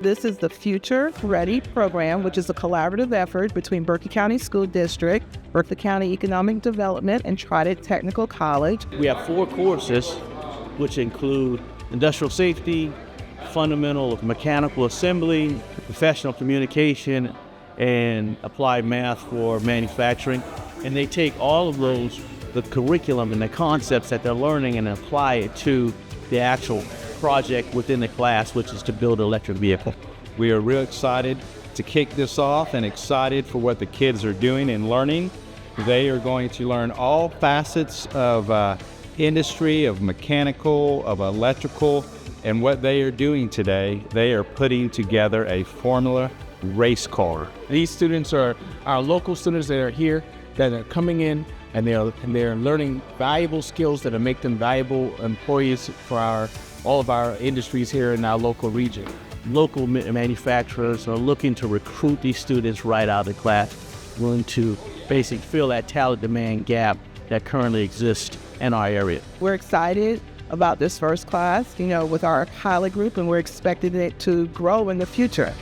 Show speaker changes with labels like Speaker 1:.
Speaker 1: This is the Future Ready program, which is a collaborative effort between Berkeley County School District, Berkeley County Economic Development, and Trident Technical College.
Speaker 2: We have 4 courses, which include industrial safety, fundamental of mechanical assembly, professional communication, and applied math for manufacturing. And they take all of those, the curriculum and the concepts that they're learning, and apply it to the actual project within the class, which is to build an electric vehicle.
Speaker 3: We are real excited to kick this off and excited for what the kids are doing and learning. They are going to learn all facets of industry, of mechanical, of electrical, and what they are doing today, they are putting together a Formula race car.
Speaker 4: These students are our local students that are here, that are coming in, and they're learning valuable skills that will make them valuable employees for all of our industries here in our local region.
Speaker 2: Local manufacturers are looking to recruit these students right out of the class, willing to basically fill that talent demand gap that currently exists in our area.
Speaker 1: We're excited about this first class, with our pilot group, and we're expecting it to grow in the future.